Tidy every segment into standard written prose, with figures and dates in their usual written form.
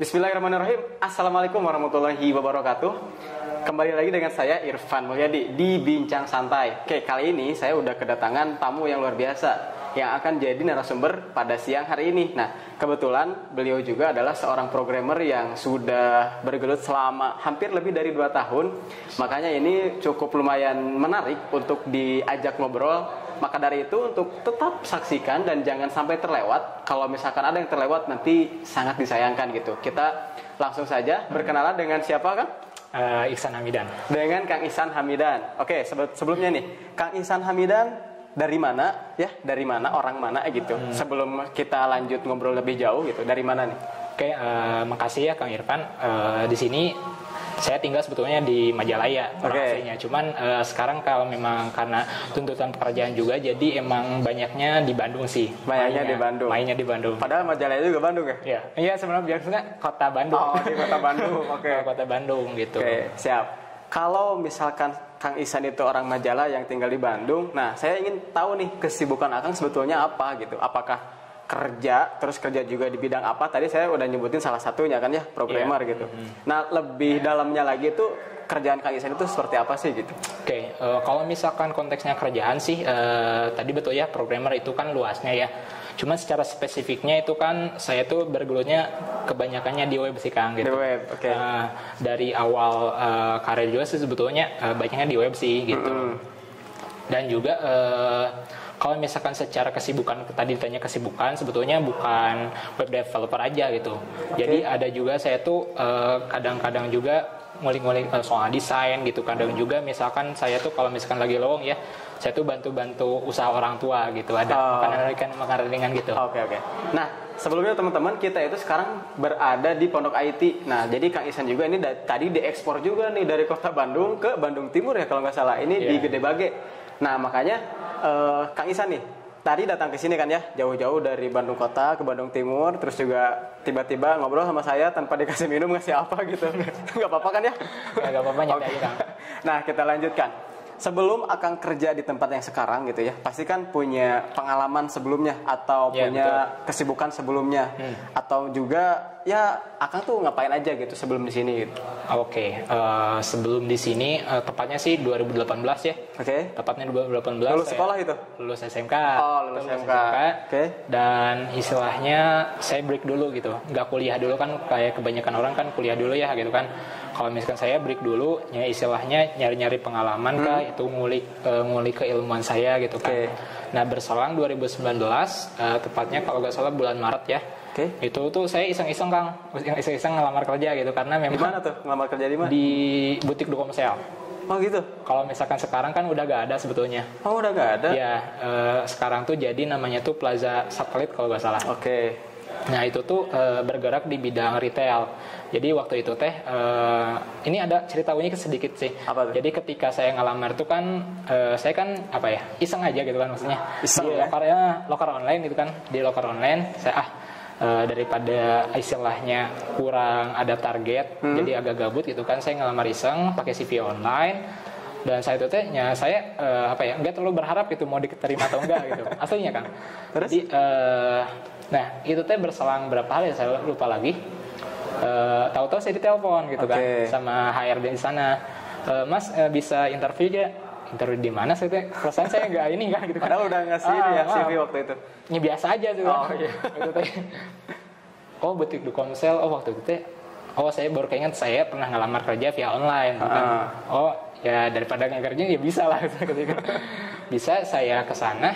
Bismillahirrahmanirrahim. Assalamualaikum warahmatullahi wabarakatuh. Kembali lagi dengan saya Irfan Mulyadi di Bincang Santai. Oke, kali ini saya udah kedatangan tamu yang luar biasa yang akan jadi narasumber pada siang hari ini. Nah, kebetulan beliau juga adalah seorang programmer yang sudah bergelut selama hampir lebih dari 2 tahun. Makanya ini cukup lumayan menarik untuk diajak ngobrol. Maka dari itu untuk tetap saksikan dan jangan sampai terlewat. Kalau misalkan ada yang terlewat nanti sangat disayangkan gitu. Kita langsung saja berkenalan dengan siapa, Kang? Ihsan Hamidan. Dengan Kang Ihsan Hamidan. Oke, sebelumnya nih, Kang Ihsan Hamidan dari mana ya? Dari mana, orang mana gitu. Sebelum kita lanjut ngobrol lebih jauh gitu, dari mana nih? Oke, makasih ya Kang Irfan. Di sini saya tinggal sebetulnya di Majalaya, aslinya. Cuman sekarang kalau memang karena tuntutan pekerjaan juga, jadi emang banyaknya di Bandung sih. Banyaknya di Bandung. Mainnya di Bandung. Padahal Majalaya juga Bandung ya? Iya. Iya, sebenarnya biasanya kota Bandung. Oh, di kota Bandung. Oke. Kota Bandung gitu. Oke, siap. Kalau misalkan Kang Ihsan itu orang Majalah yang tinggal di Bandung, nah saya ingin tahu nih kesibukan Akang sebetulnya apa gitu. Apakah kerja, terus kerja juga di bidang apa? Tadi saya udah nyebutin salah satunya kan ya, programmer gitu. Nah, lebih dalamnya lagi itu kerjaan Kang Ihsan itu seperti apa sih gitu? Oke, kalau misalkan konteksnya kerjaan sih, tadi betul ya, programmer itu kan luasnya ya. Cuman secara spesifiknya itu kan saya tuh bergelutnya kebanyakannya di web sih Kang gitu. Di web, oke. Dari awal karir juga sih sebetulnya banyaknya di web sih gitu. Dan juga kalau misalkan secara kesibukan, tadi ditanya kesibukan, sebetulnya bukan web developer aja gitu. Jadi ada juga saya tuh kadang-kadang juga ngulik-ngulik soal desain gitu. Kadang juga misalkan saya tuh kalau misalkan lagi lowong ya, saya tuh bantu-bantu usaha orang tua gitu. Ada makanan ringan gitu. Oke. Nah, sebelumnya teman-teman, kita itu sekarang berada di Pondok IT. Nah, jadi Kang Ihsan juga ini tadi diekspor juga nih dari kota Bandung ke Bandung Timur ya kalau nggak salah. Ini di Gede Bage. Nah, makanya Kang Ihsan nih tadi datang ke sini kan ya, jauh-jauh dari Bandung Kota ke Bandung Timur, terus juga tiba-tiba ngobrol sama saya tanpa dikasih minum, ngasih apa gitu. Nggak apa-apa kan ya? Nggak apa-apa, nyantai aja Kang. Nah, kita lanjutkan. Sebelum Akang kerja di tempat yang sekarang gitu ya, pasti kan punya pengalaman sebelumnya atau punya kesibukan sebelumnya, atau juga ya Akang tuh ngapain aja gitu sebelum di sini gitu. Oke, sebelum di sini tepatnya sih 2018 ya. Oke. Tepatnya 2018. Lulus sekolah itu? Lulus SMK. Oh, lulus SMK. Oke. Dan istilahnya saya break dulu gitu. Nggak kuliah dulu kan, kayak kebanyakan orang kan kuliah dulu ya gitu kan. Kalau misalkan saya break dulu, ya istilahnya nyari-nyari pengalaman kah, itu ngulik keilmuan saya gitu kan. Nah, berselang 2019, tepatnya kalau nggak salah bulan Maret ya. Itu tuh saya iseng-iseng Kang, iseng-iseng ngelamar kerja gitu karena memang. Di mana tuh ngelamar kerja di mana? Di butik Dukomsel. Oh gitu. Kalau misalkan sekarang kan udah gak ada sebetulnya. Oh, udah gak ada? Ya, sekarang tuh jadi namanya tuh Plaza Satelit kalau nggak salah. Oke. Nah, itu tuh bergerak di bidang retail. Jadi waktu itu teh ini ada cerita unik sedikit sih. Apa tuh? Jadi ketika saya ngelamar tuh kan saya kan apa ya, iseng aja gitu kan maksudnya. Iseng, di ya? loker online gitu kan. Di loker online saya daripada istilahnya kurang ada target, jadi agak gabut gitu kan, saya ngelamar iseng pakai CV online. Dan saya itu tehnya saya nggak terlalu berharap gitu mau diterima atau enggak gitu aslinya kan. Terus? Jadi nah itu teh berselang berapa hari saya lupa lagi. Tahu-tahu saya ditelepon gitu kan sama HRD di sana. Mas bisa interview aja. Interview di mana sih teh? Perasaan saya nggak ini kan gitu kan. Padahal udah ngasih CV waktu itu. Ya biasa aja tuh. Oh iya. Itu teh. Oh, butik Dukomsel. Oh, waktu itu teh. Oh, saya baru keinget saya pernah ngelamar kerja via online gitu kan. Oh, ya daripada ngekerja ya bisa lah gitu. Bisa saya ke sana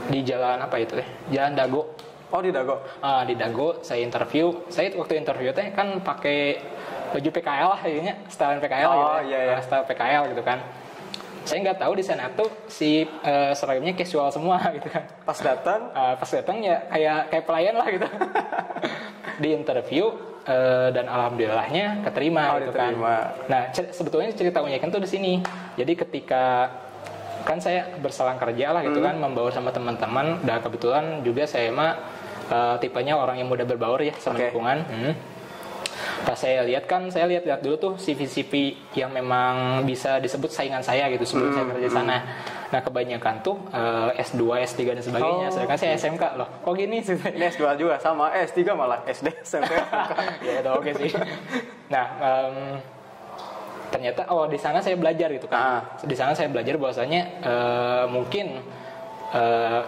di jalan apa itu teh? Jalan Dago. Oh, di Dago. Di Dago saya interview. Saya waktu interview teh kan pakai baju PKL lah kayaknya, style PKL gitu. Oh iya. Style PKL gitu kan. Saya nggak tahu di sana tuh si seragamnya casual semua gitu kan. Pas datang ya kayak pelayan lah gitu. Di interview dan alhamdulillahnya keterima gitu diterima. kan. Nah, sebetulnya cerita uniknya tuh di sini. Jadi ketika kan saya berselang kerja lah gitu kan, membaur sama teman-teman, dan kebetulan juga saya tipenya orang yang mudah berbaur ya sama lingkungan. Pas saya lihat dulu tuh CV-CV yang memang bisa disebut saingan saya gitu sebelum saya kerja di sana. Nah kebanyakan tuh S2, S3 dan sebagainya. Sedangkan saya SMK loh. Kok gini sih? Ini S2 juga sama, S3 malah SD, SMP. Ya itu oke sih. Nah ternyata di sana saya belajar gitu kan. Di sana saya belajar bahwasanya mungkin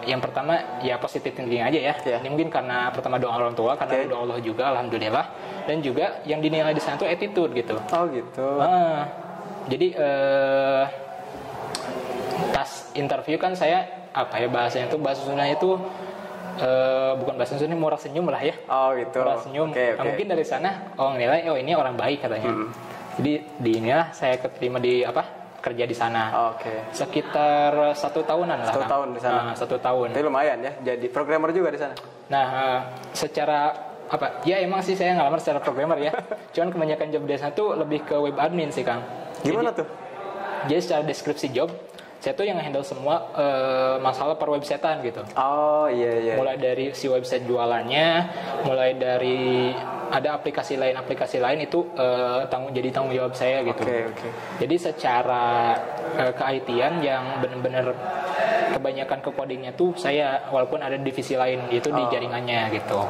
yang pertama ya positive thinking aja ya. Ini mungkin karena pertama doa orang tua, karena doa Allah juga, alhamdulillah. Dan juga yang dinilai di sana tuh attitude gitu. Oh gitu. Jadi pas interview kan saya bahasanya tuh bahasa Sundanya itu bukan bahasa Sunda, murah senyum lah ya. Oh gitu. Murah senyum. Nah, mungkin dari sana nilai ini orang baik katanya. Jadi di inilah saya keterima di kerja di sana. Sekitar 1 tahunan lah. 1 tahun di sana. 1 tahun. Itu lumayan ya. Jadi programmer juga di sana. Nah, secara ya emang sih saya ngelamar secara programmer ya. Cuman kebanyakan job di sana tuh lebih ke web admin sih Kang. Gimana tuh? Jadi secara deskripsi job, saya tuh yang handle semua masalah per websitean gitu. Oh iya. Mulai dari si website jualannya, mulai dari ada aplikasi lain itu jadi tanggung jawab saya gitu. Jadi secara ke-IT-an yang benar-benar kebanyakan ke codingnya tuh saya, walaupun ada divisi lain itu di jaringannya gitu.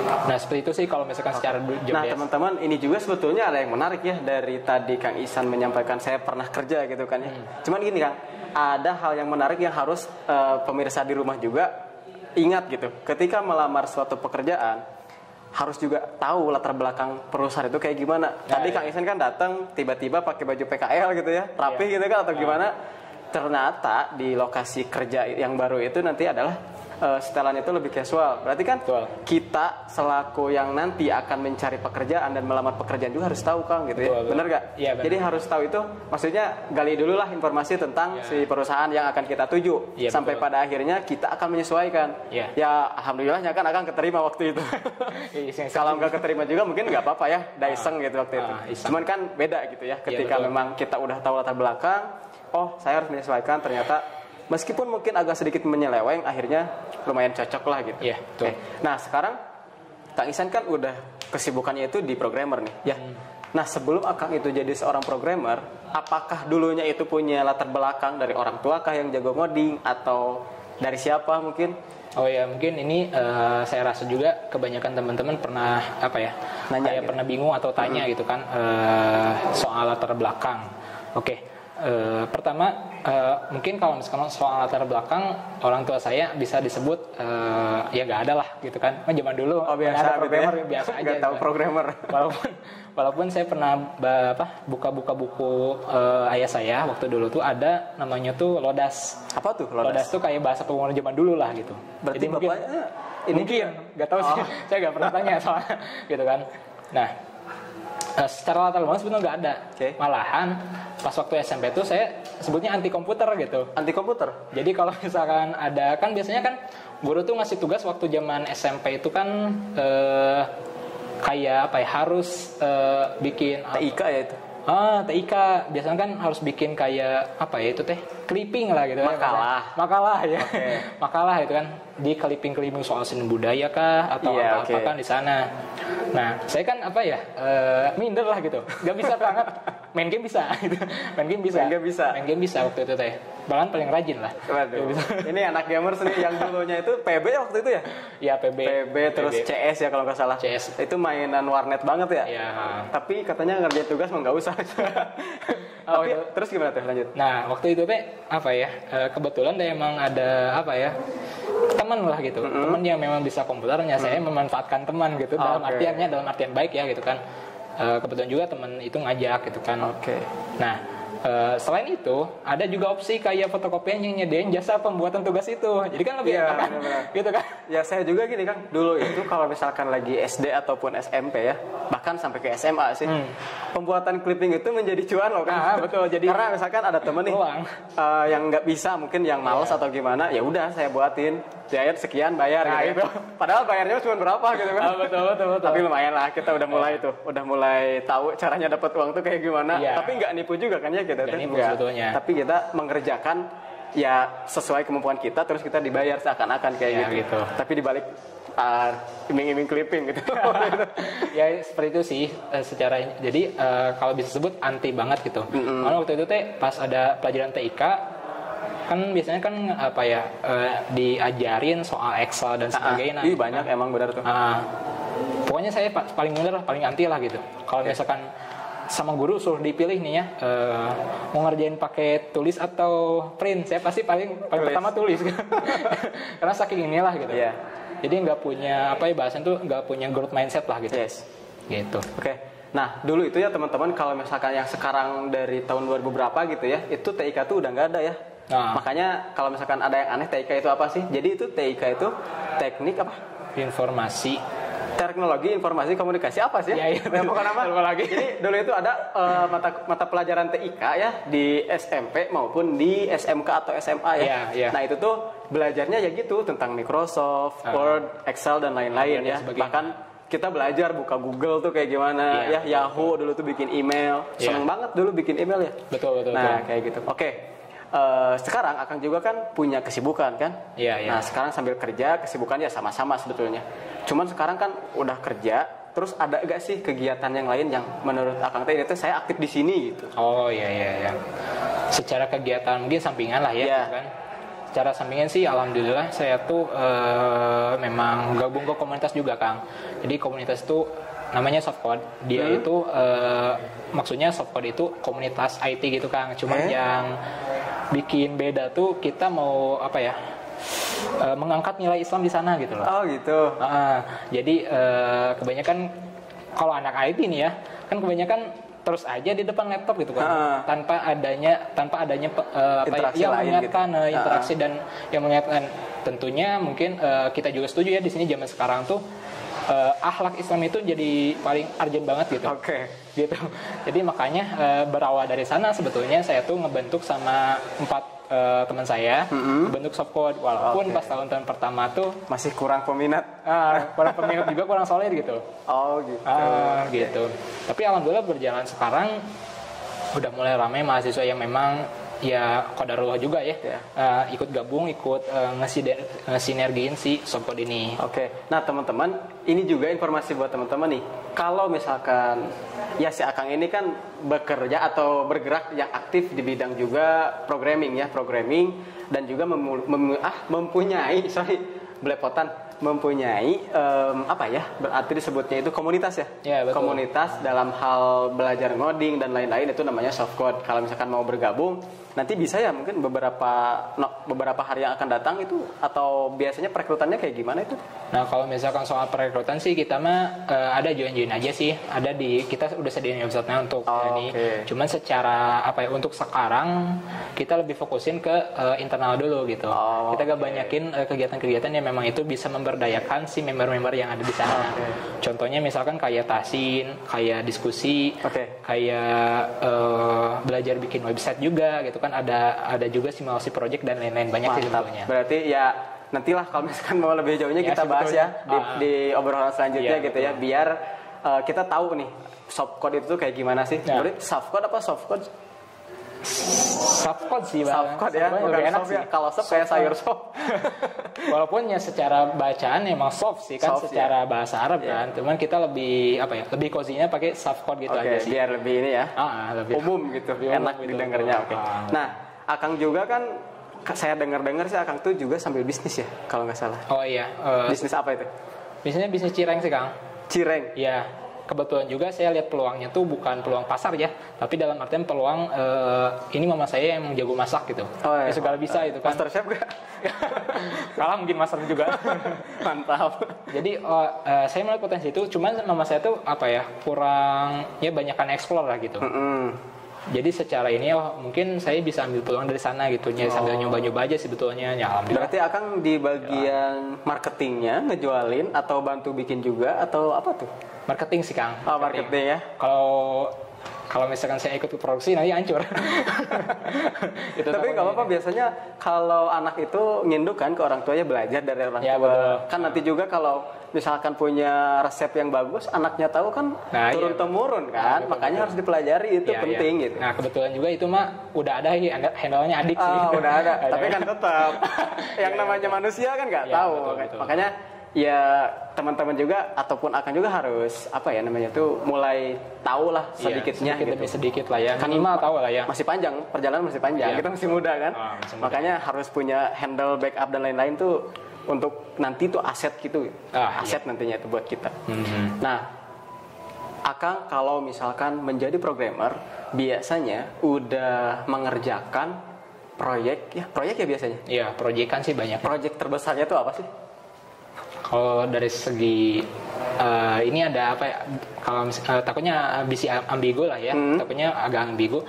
Nah seperti itu sih kalau misalkan secara job. Nah teman-teman, ini juga sebetulnya ada yang menarik ya dari tadi Kang Ihsan menyampaikan saya pernah kerja gitu kan ya. Cuman gini Kang, ada hal yang menarik yang harus pemirsa di rumah juga ingat gitu. Ketika melamar suatu pekerjaan, harus juga tahu latar belakang perusahaan itu kayak gimana. Tadi Kang Ihsan kan datang tiba-tiba pakai baju PKL gitu ya, rapi gitu kan atau gimana. Ternyata di lokasi kerja yang baru itu nanti adalah setelannya itu lebih casual. Berarti kan kita selaku yang nanti akan mencari pekerjaan dan melamar pekerjaan juga harus tahu Kang gitu ya. Benar gak? Ya, bener. Jadi harus tahu itu, maksudnya gali dulu lah informasi tentang si perusahaan yang akan kita tuju. Sampai pada akhirnya kita akan menyesuaikan. Ya alhamdulillahnya kan akan keterima waktu itu. Kalau nggak keterima juga mungkin nggak apa-apa ya, daiseng gitu waktu itu. Cuman kan beda gitu ya, ketika memang kita udah tahu latar belakang, saya harus menyesuaikan, ternyata meskipun mungkin agak sedikit menyeleweng, akhirnya lumayan cocok lah gitu. Nah sekarang Kang Ihsan kan udah kesibukannya itu di programmer nih ya. Nah sebelum Akang itu jadi seorang programmer, apakah dulunya itu punya latar belakang dari orang tua kah yang jago ngoding, atau dari siapa mungkin? Mungkin ini saya rasa juga kebanyakan teman-teman pernah nanya gitu. Pernah bingung atau tanya gitu kan soal latar belakang. Pertama mungkin kalau misalkan soal latar belakang orang tua saya bisa disebut ya nggak ada lah gitu kan. Zaman dulu biasa programmer gitu ya? Biasa aja. Nggak tahu programmer. Walaupun saya pernah buka-buka buku ayah saya waktu dulu tuh ada namanya tuh Lodas. Apa tuh Lodas? Lodas tuh kayak bahasa pemrograman zaman dulu lah gitu. Berarti jadi mungkin nggak tahu sih. Saya nggak pernah tanya soalnya gitu kan. Nah secara latar belakang sebenarnya nggak ada. Malahan pas waktu SMP itu saya sebutnya anti komputer gitu. Anti komputer? Jadi kalau misalkan ada, kan biasanya kan guru tuh ngasih tugas waktu zaman SMP itu kan kayak harus bikin TIK ya itu? TIK biasanya kan harus bikin kayak clipping lah gitu. Makalah ya. Makalah itu kan di clipping soal seni budaya kah atau apa kan di sana. Nah saya kan minder lah gitu, nggak bisa banget. Main game bisa gitu. Main game bisa waktu itu teh. Bahkan paling rajin lah. Ini anak gamers nih yang dulunya itu PB waktu itu ya? Iya PB terus CS ya kalau nggak salah. CS. Itu mainan warnet banget ya? Iya. Tapi katanya ngerjain tugas mah nggak usah. Tapi terus gimana tuh lanjut? Nah waktu itu teh kebetulan deh emang ada teman lah gitu. Teman yang memang bisa komputernya. Saya memanfaatkan teman gitu dalam artian baik ya gitu kan. Kebetulan juga teman itu ngajak gitu kan. Nah selain itu ada juga opsi kayak fotokopian yang nyediain jasa pembuatan tugas itu. Jadi kan lebih enak kan? Gitu kan? Ya saya juga gini Kang. Dulu itu kalau misalkan lagi SD ataupun SMP ya, bahkan sampai ke SMA sih, pembuatan clipping itu menjadi cuan loh kan. Betul. Jadi karena misalkan ada temen nih yang nggak bisa, mungkin yang malas atau gimana, ya udah saya buatin. Bayar sekian, bayar gitu. Padahal bayarnya cuma berapa gitu kan. Betul. Tapi lumayan lah, kita udah mulai tahu caranya dapat uang tuh kayak gimana. Tapi nggak nipu juga kan ya kita tuh. Tapi kita mengerjakan ya sesuai kemampuan kita, terus kita dibayar seakan-akan kayak gitu. Tapi dibalik iming-iming clipping gitu. Ya seperti itu sih secara jadi kalau bisa sebut anti banget gitu. Karena waktu itu pas ada pelajaran TIK kan biasanya kan diajarin soal Excel dan sebagainya. Iya banyak emang benar tuh. Pokoknya saya paling bener paling anti lah gitu. Kalau misalkan sama guru suruh dipilih nih ya mau ngerjain pakai tulis atau print, saya pasti paling pertama tulis karena saking inilah gitu. Jadi nggak punya bahasan tuh nggak punya growth mindset lah gitu. Gitu. Oke. Nah dulu itu ya teman-teman, kalau misalkan yang sekarang dari tahun 2000 berapa gitu ya, itu TIK tuh udah nggak ada ya. Makanya kalau misalkan ada yang aneh, TIK itu apa sih? Jadi itu TIK itu teknik apa? Teknologi informasi komunikasi apa sih? Bukan apa? Lagi. Jadi dulu itu ada mata pelajaran TIK ya di SMP maupun di SMK atau SMA ya. Nah itu tuh belajarnya ya gitu tentang Microsoft, Word, Excel dan lain-lain ya. Bahkan kita belajar buka Google tuh kayak gimana ya. Yahoo dulu tuh bikin email. Seneng banget dulu bikin email ya. Betul. Nah kayak gitu. Oke. Sekarang Akang juga kan punya kesibukan kan? Nah sekarang sambil kerja, kesibukan ya sama-sama sebetulnya. Cuman sekarang kan udah kerja, terus ada gak sih kegiatan yang lain yang menurut Akang teh itu saya aktif di sini gitu? Oh iya. Secara kegiatan mungkin sampingan lah ya. Kan? Secara sampingan sih alhamdulillah saya tuh memang gabung ke komunitas juga Kang. Jadi komunitas tuh namanya Softcode. Dia itu maksudnya Softcode itu komunitas IT gitu Kang. Cuman yang bikin beda tuh kita mau mengangkat nilai Islam di sana gitu loh. Oh gitu. Jadi kebanyakan kalau anak IT nih ya, kan kebanyakan terus aja di depan laptop gitu kan, tanpa adanya yang mengingatkan gitu. Interaksi dan yang mengingatkan. Tentunya mungkin kita juga setuju ya di sini zaman sekarang tuh akhlak Islam itu jadi paling urgent banget gitu. Gitu. Jadi makanya berawal dari sana sebetulnya saya tuh ngebentuk sama 4 teman saya bentuk Softcode, walaupun pas tahun-tahun pertama tuh masih kurang peminat, juga kurang solid gitu. Gitu. Tapi alhamdulillah berjalan sekarang udah mulai ramai mahasiswa yang memang ya qadarullah juga ya. Ikut gabung, ikut ngesinergiin si Softcode ini. Nah teman-teman, ini juga informasi buat teman-teman nih. Kalau misalkan ya si Akang ini kan bekerja atau bergerak yang aktif di bidang juga programming dan juga mempunyai berarti disebutnya itu komunitas ya? Betul. Komunitas dalam hal belajar ngoding dan lain-lain itu namanya Softcode. Kalau misalkan mau bergabung nanti bisa ya mungkin beberapa hari yang akan datang itu, atau biasanya perekrutannya kayak gimana itu? Nah kalau misalkan soal perekrutan sih kita mah ada join aja sih, kita udah sediain websitenya untuk ini. Cuman secara untuk sekarang kita lebih fokusin ke internal dulu gitu. Kita gak banyakin kegiatan-kegiatan yang memang itu bisa memberdayakan si member-member yang ada di sana. Contohnya misalkan kayak tasin, kayak diskusi, kayak belajar bikin website juga gitu kan, ada juga simulasi project dan lain-lain banyak sih sebetulnya. Berarti ya nantilah kalau misalkan mau lebih jauhnya kita bahas ya di obrolan selanjutnya gitu ya, biar kita tahu nih Softcode itu kayak gimana sih. Berarti Softcode apa Softcode? Softcode sih Bang. Softcode ya, bukan soft ya. Kalau soft kayak sayur sop. Walaupun ya secara bacaan emang soft sih kan, secara bahasa Arab kan. Cuman kita lebih lebih cozy-nya pakai Softcode gitu aja sih. Biar lebih ini ya. Lebih umum gitu, enak didengarnya. Nah, Akang juga kan saya dengar sih Akang tuh juga sambil bisnis ya, kalau nggak salah. Bisnis apa itu? Bisnisnya bisnis cireng sih Kang. Cireng? Iya. Kebetulan juga saya lihat peluangnya tuh bukan peluang pasar ya, tapi dalam artian peluang ini mama saya yang jago masak gitu. Ya segala bisa itu kan. Master chef gak? Kalah mungkin master juga. Mantap. Jadi saya melihat potensi itu, cuman mama saya tuh kurang banyakan explore lah gitu. Jadi secara ini mungkin saya bisa ambil peluang dari sana gitu, sambil nyoba-nyoba aja sebetulnya ya, alhamdulillah. Berarti Akang di bagian marketingnya ngejualin atau bantu bikin juga atau apa tuh? Marketing sih Kang. Marketing ya. Kalau misalkan saya ikut ke produksi nanti hancur. Tapi nggak apa-apa, biasanya kalau anak itu nginduk kan ke orang tuanya, belajar dari orang tua. Betul. Kan nanti juga kalau misalkan punya resep yang bagus, anaknya tahu kan turun temurun kan. Makanya harus dipelajari, itu penting gitu. Nah kebetulan juga itu mah udah ada handle-nya adik sih. Udah ada. Tapi kan tetap yang namanya manusia kan nggak tahu. Betul. Makanya ya teman-teman juga ataupun akan juga harus apa ya namanya tuh mulai tahu lah sedikitnya sedikit gitu. demi sedikit lah ya, minimal tahu lah ya. Masih panjang, perjalanan masih panjang, kita masih muda kan. Masih muda. Makanya harus punya handle backup dan lain-lain tuh untuk nanti tuh aset gitu, aset nantinya itu buat kita. Nah, Akang kalau misalkan menjadi programmer biasanya udah mengerjakan proyek ya biasanya. Iya, proyekan sih banyak. Proyek terbesarnya tuh apa sih? Kalau dari segi ini ada apa ya? Kalau takutnya bisa ambigu lah ya, takutnya agak ambigu.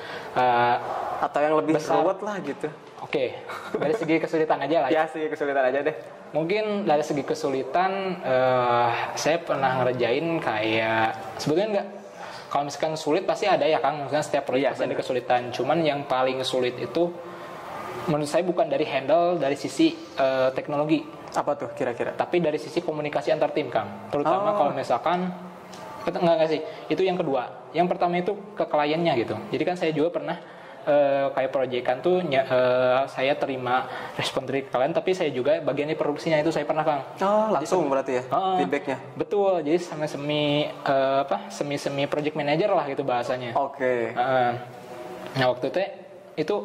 Atau yang lebih besar. ruwet lah gitu. Oke, dari segi kesulitan aja lah. Ya segi kesulitan aja deh. Mungkin dari segi kesulitan, saya pernah ngerjain kayak sebetulnya enggak. Kalau misalkan sulit pasti ada ya Kang, misalnya setiap proyek pasti ada kesulitan. Cuman yang paling sulit itu menurut saya bukan dari handle dari sisi teknologi. Apa tuh kira-kira? Tapi dari sisi komunikasi antar tim Kang. Terutama kalau misalkan enggak sih, itu yang kedua. Yang pertama itu ke kliennya gitu. Jadi kan saya juga pernah kayak proyekan tuh saya terima respon dari klien, tapi saya juga bagian di produksinya itu saya pernah Kang. Oh, langsung berarti ya feedbacknya. Betul, jadi semi project manager lah gitu bahasanya. Oke. Nah waktu itu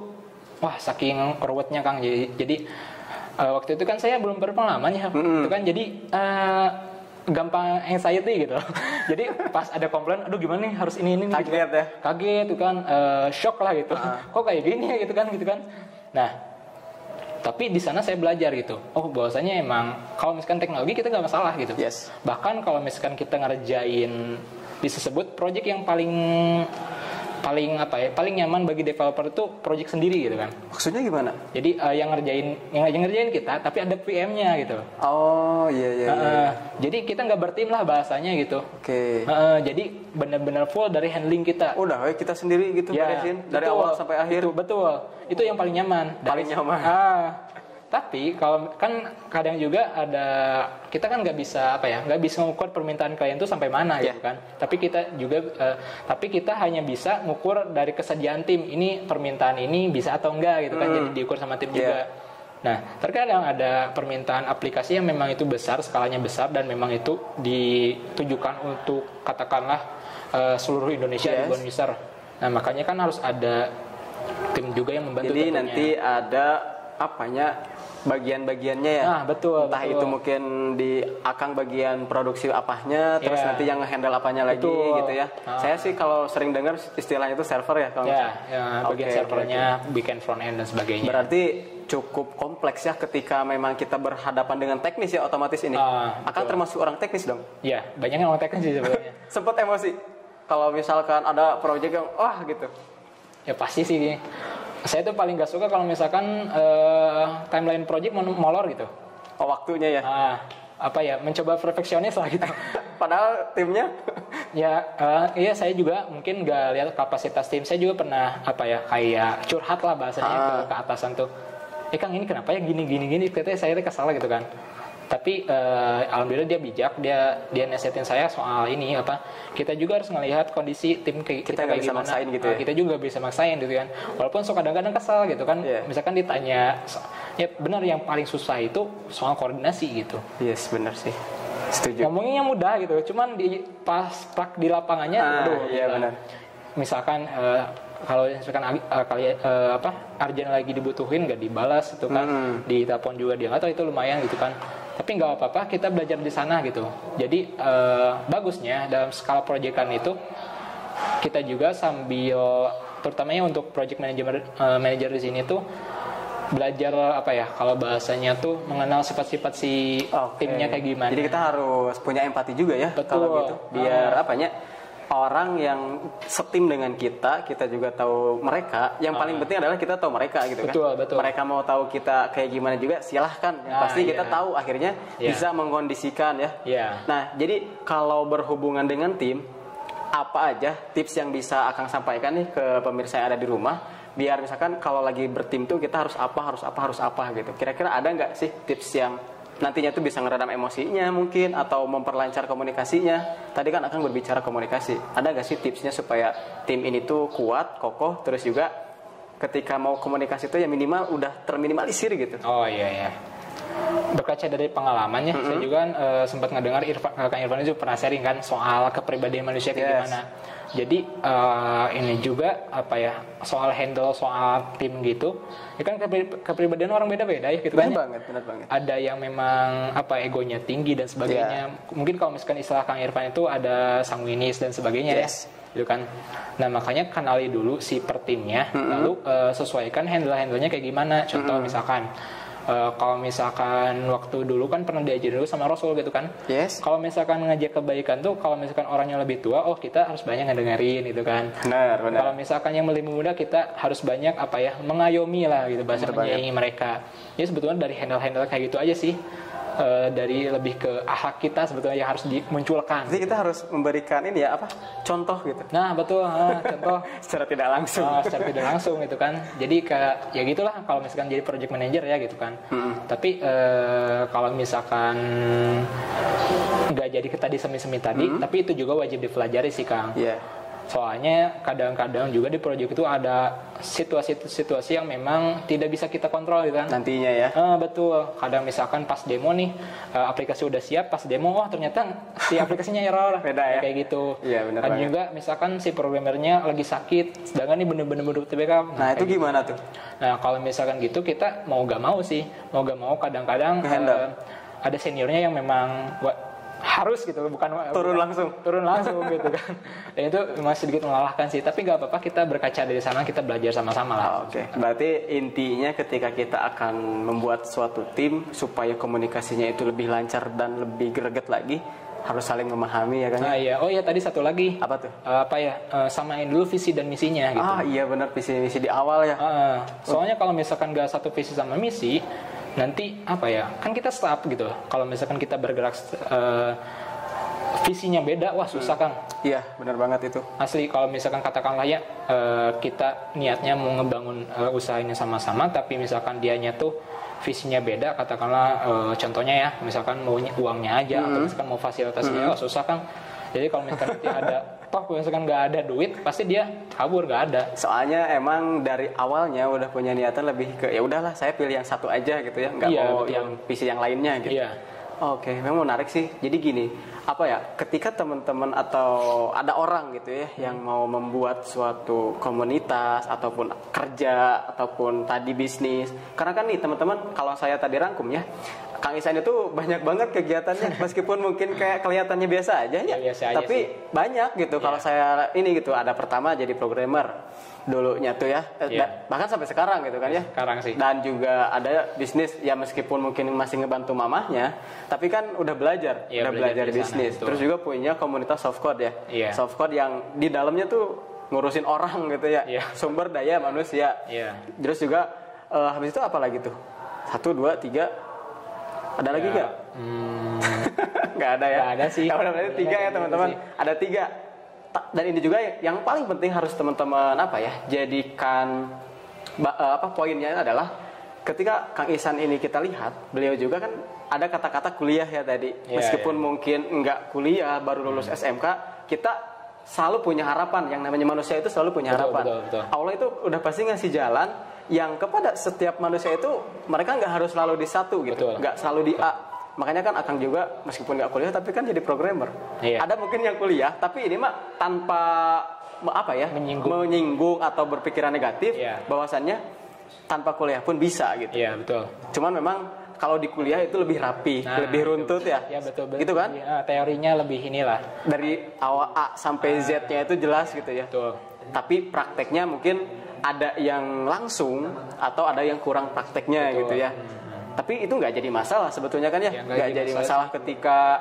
wah saking ruwetnya Kang, jadi waktu itu kan saya belum berpengalaman ya, itu kan jadi gampang anxiety gitu. Jadi pas ada komplain, aduh gimana nih harus ini kaget gitu. Ya? Kaget tuh kan, shock lah gitu. Kok kayak gini ya gitu kan. Nah, tapi di sana saya belajar gitu. Oh bahwasanya emang kalau misalkan teknologi kita nggak masalah gitu. Yes. Bahkan kalau misalkan kita ngerjain bisa sebut project yang paling nyaman bagi developer itu project sendiri gitu kan. Maksudnya gimana? Jadi yang ngerjain kita tapi ada PM-nya gitu. Oh iya. Jadi kita nggak bertim lah bahasanya gitu. Oke. Jadi benar-benar full dari handling kita. Udah kita sendiri gitu beresin dari awal sampai akhir. Itu yang paling nyaman. Nyaman. Tapi kalau kan kadang juga ada kita kan nggak bisa ngukur permintaan klien itu sampai mana gitu kan. Tapi kita hanya bisa ngukur dari kesediaan tim, ini permintaan ini bisa atau enggak gitu kan. Jadi diukur sama tim juga. Nah, terkadang ada permintaan aplikasi yang memang itu besar, skalanya besar dan memang itu ditujukan untuk katakanlah seluruh Indonesia di Bonn user. Nah, makanya kan harus ada tim juga yang membantu. Jadi nanti ada bagian-bagiannya ya. Nah, betul. Itu mungkin di Akang bagian produksi apanya, terus nanti yang handle apanya lagi gitu ya. Saya sih kalau sering dengar istilahnya itu server ya kalau bagian servernya, bikin front end dan sebagainya. Berarti cukup kompleks ya ketika memang kita berhadapan dengan teknis ya otomatis ini. Akang termasuk orang teknis dong? Iya, banyak yang orang teknis sih sebenarnya. Sempet emosi kalau misalkan ada project yang gitu. Ya pasti sih. Saya tuh paling gak suka kalau misalkan timeline project molor gitu. Oh waktunya ya? Mencoba perfeksionis lah gitu. Padahal timnya? Iya saya juga mungkin gak lihat kapasitas tim. Saya juga pernah kayak curhat lah bahasanya ke atasan tuh. Kang ini kenapa ya gini. Katanya saya kesal gitu kan. Tapi alhamdulillah dia bijak, dia nasihatin saya soal ini kita juga harus ngelihat kondisi tim kita kayak bisa gimana. Maksain gitu ya? Kita juga bisa maksain gitu kan. Walaupun kadang-kadang kesal gitu kan. Misalkan ditanya, ya benar yang paling susah itu soal koordinasi gitu. Yes, benar sih. Setuju. Ngomongnya mudah gitu, cuman pas di lapangannya benar. Misalkan kalau misalkan Arjen lagi dibutuhin nggak dibalas itu kan, di telepon juga dia nggak tahu, itu lumayan gitu kan. Tapi nggak apa-apa, kita belajar di sana gitu. Jadi bagusnya dalam skala proyekan itu kita juga sambil, terutamanya untuk project manager di sini tuh belajar kalau bahasanya tuh mengenal sifat-sifat si timnya kayak gimana. Jadi kita harus punya empati juga ya. Betul. Kalau gitu. Biar orang yang setim dengan kita juga tahu mereka. Yang paling penting adalah kita tahu mereka gitu kan. Betul. Mereka mau tahu kita kayak gimana juga silahkan. Yang pasti kita tahu akhirnya bisa mengkondisikan ya. Nah, jadi kalau berhubungan dengan tim, apa aja tips yang bisa Akang sampaikan nih ke pemirsa yang ada di rumah, biar misalkan kalau lagi bertim tuh kita harus apa gitu. Kira-kira ada nggak sih tips yang nantinya tuh bisa ngeredam emosinya mungkin atau memperlancar komunikasinya? Tadi kan Akang berbicara komunikasi. Ada nggak sih tipsnya supaya tim ini tuh kuat, kokoh, terus juga ketika mau komunikasi tuh ya minimal udah terminimalisir gitu? Oh iya. berkaca dari pengalamannya, saya juga kan sempat ngedengar Kang Irfan itu pernah sharing kan soal kepribadian manusia kayak gimana. Jadi ini juga apa ya, soal handle soal tim gitu. Ya kan kepribadian orang beda-beda ya gitu kan. Benar banget. Ada yang memang apa egonya tinggi dan sebagainya. Mungkin kalau misalkan istilah Kang Irfan itu ada sanguinis dan sebagainya ya. Gitu kan. Nah, makanya kenali dulu si per timnya, lalu sesuaikan handle-handlenya kayak gimana. Contoh misalkan kalau misalkan waktu dulu kan pernah diajarin dulu sama Rasul gitu kan. Kalau misalkan ngajak kebaikan tuh, kalau misalkan orangnya lebih tua, oh kita harus banyak ngedengerin gitu kan. Benar. Kalau misalkan yang lebih muda, kita harus banyak apa ya, mengayomi lah gitu, bahasa menyayangi mereka. Ya sebetulnya dari handle kayak gitu aja sih. Dari lebih ke akhlak kita sebetulnya yang harus dimunculkan. Jadi kita harus memberikan ini ya, apa, contoh gitu. Nah betul, contoh secara tidak langsung. Secara tidak langsung gitu kan. Jadi ya gitulah kalau misalkan jadi project manager ya gitu kan. Tapi kalau misalkan nggak jadi tadi semi-semi tadi, tapi itu juga wajib dipelajari sih Kang. Soalnya kadang-kadang juga di proyek itu ada situasi-situasi yang memang tidak bisa kita kontrol gitu kan. Nantinya ya. Betul. Kadang misalkan pas demo nih, aplikasi udah siap, pas demo, wah ternyata si aplikasinya error. Beda ya. Kayak gitu. Iya benar. Dan juga misalkan si programmernya lagi sakit, sedangkan ini bener-bener backup. Nah itu gimana tuh? Nah kalau misalkan gitu kita mau gak mau kadang-kadang ada seniornya yang memang harus gitu, bukan turun langsung gitu kan. Dan itu masih sedikit melelahkan sih, tapi nggak apa-apa, kita berkaca dari sana, kita belajar sama-sama lah. Oke. Berarti intinya ketika kita akan membuat suatu tim supaya komunikasinya itu lebih lancar dan lebih greget lagi, harus saling memahami ya kan. Iya. Oh iya, tadi satu lagi. Apa tuh? Samain dulu visi dan misinya gitu. Iya benar, visi misi di awal ya. Soalnya kalau misalkan nggak satu visi sama misi, nanti apa ya, kan kita stop gitu. Kalau misalkan kita bergerak visinya beda, wah susah Kang. Iya benar banget itu. Asli, kalau misalkan katakanlah ya kita niatnya mau ngebangun usaha ini sama-sama, tapi misalkan dianya tuh visinya beda, katakanlah contohnya ya, misalkan mau uangnya aja atau misalkan mau fasilitasnya, susah Kang. Jadi kalau misalkan nanti ada misalkan nggak ada duit, pasti dia kabur, nggak ada. Soalnya emang dari awalnya udah punya niatan lebih ke ya udahlah saya pilih yang satu aja gitu ya, nggak mau betul. Yang visi yang lainnya gitu. Oke, memang menarik sih. Jadi gini, apa ya, ketika teman-teman atau ada orang gitu ya yang mau membuat suatu komunitas ataupun kerja ataupun tadi bisnis, karena kan nih teman-teman, kalau saya tadi rangkum ya, Kang Ihsan itu banyak banget kegiatannya, meskipun mungkin kayak kelihatannya biasa aja ya, tapi sih. Banyak gitu. Kalau saya ini gitu, ada pertama jadi programmer dulunya tuh ya, bahkan sampai sekarang gitu kan ya. Sekarang sih. Dan juga ada bisnis ya, meskipun mungkin masih ngebantu mamahnya, tapi kan udah belajar, belajar bisnis. Terus juga punya komunitas softcode ya, softcode yang di dalamnya tuh ngurusin orang gitu ya, sumber daya manusia. Terus juga habis itu apa lagi tuh? 1, 2, 3. Ada lagi nggak? Nggak ada ya? Nggak ada sih. Kalau berarti 3 ya teman-teman. Ada 3. Dan ini juga yang paling penting harus teman-teman jadikan poinnya adalah ketika Kang Ihsan ini kita lihat, beliau juga kan ada kata-kata kuliah ya tadi. Meskipun mungkin nggak kuliah, baru lulus SMK, kita selalu punya harapan. Yang namanya manusia itu selalu punya harapan. Betul. Allah itu udah pasti ngasih jalan yang kepada setiap manusia itu, mereka nggak harus selalu di satu gitu, nggak selalu di A. Makanya kan Akang juga meskipun nggak kuliah tapi kan jadi programmer. Ada mungkin yang kuliah tapi ini mah tanpa menyinggung atau berpikiran negatif, bahwasannya tanpa kuliah pun bisa gitu. Betul. Cuman memang kalau di kuliah itu lebih rapi, lebih runtut ya. Betul. Gitu kan? Teorinya lebih inilah. Dari awal A sampai Z-nya itu jelas gitu ya. Betul. Tapi prakteknya mungkin ada yang langsung atau ada yang kurang prakteknya gitu ya. Tapi itu nggak jadi masalah sebetulnya kan ya. Nggak jadi masalah ketika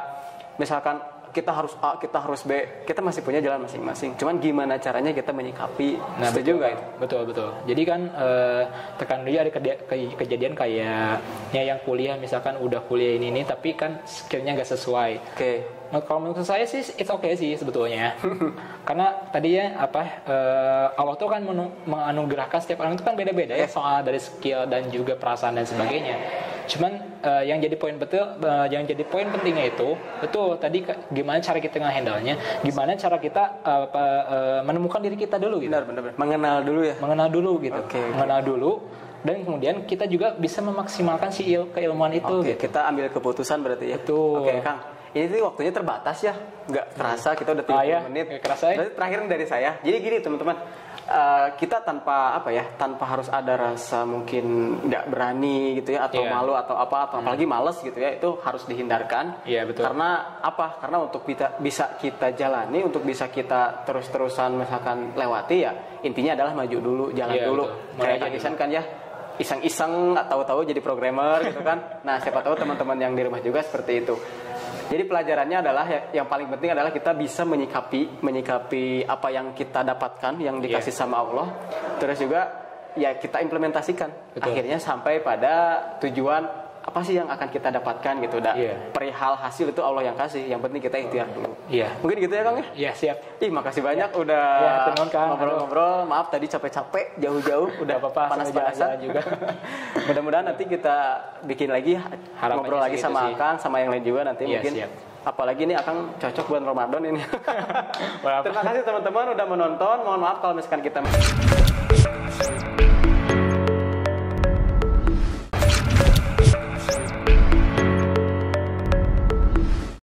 misalkan kita harus A, kita harus B, kita masih punya jalan masing-masing. Cuman gimana caranya kita menyikapi. Setuju nggak itu? Betul. Jadi kan tekan dulu ada kejadian kayaknya yang kuliah, misalkan udah kuliah ini tapi kan skillnya nggak sesuai. Nah, kalau menurut saya sih it's okay sih sebetulnya. Karena tadi ya Allah tuh kan menganugerahkan setiap orang itu kan beda-beda ya, soal dari skill dan juga perasaan dan sebagainya. Cuman yang jadi poin pentingnya itu betul tadi gimana cara kita nge-handle-nya, gimana cara kita menemukan diri kita dulu gitu. Benar. Mengenal dulu ya. Mengenal dulu gitu. Mengenal dulu. Dan kemudian kita juga bisa memaksimalkan keilmuan itu. Oke, gitu. kita ambil keputusan berarti ya. Betul. Oke, Kang. Ini tuh waktunya terbatas ya. Nggak kerasa kita udah 30 ya, menit. nggak kerasa ya. Berarti terakhir dari saya. Jadi gini teman-teman. Kita tanpa tanpa harus ada rasa mungkin nggak berani gitu ya, atau malu atau apa, atau apalagi males gitu ya, itu harus dihindarkan. Iya, betul. Karena apa? Karena untuk bisa kita jalani, untuk bisa kita terus-terusan misalkan lewati ya, intinya adalah maju dulu, jalan Iya, dulu. betul. Kayak Janisan kan ya, iseng-iseng tahu-tahu jadi programmer gitu kan. Nah, siapa tahu teman-teman yang di rumah juga seperti itu. Jadi pelajarannya adalah yang paling penting adalah kita bisa menyikapi apa yang kita dapatkan, yang dikasih sama Allah. Terus juga ya kita implementasikan. Betul. Akhirnya sampai pada tujuan apa sih yang akan kita dapatkan gitu. Perihal hasil itu Allah yang kasih. Yang penting kita ikhtiar dulu. Mungkin gitu ya Kang ya? Iya, siap. Makasih banyak udah ngobrol-ngobrol. Maaf tadi capek-capek jauh-jauh, udah panas-panasan juga. Mudah-mudahan nanti kita bikin lagi, ngobrol lagi sama sih. Akang, sama yang lain juga nanti mungkin. Siap. Apalagi ini Akang cocok buat Ramadan ini. Terima kasih teman-teman udah menonton. Mohon maaf kalau misalkan kita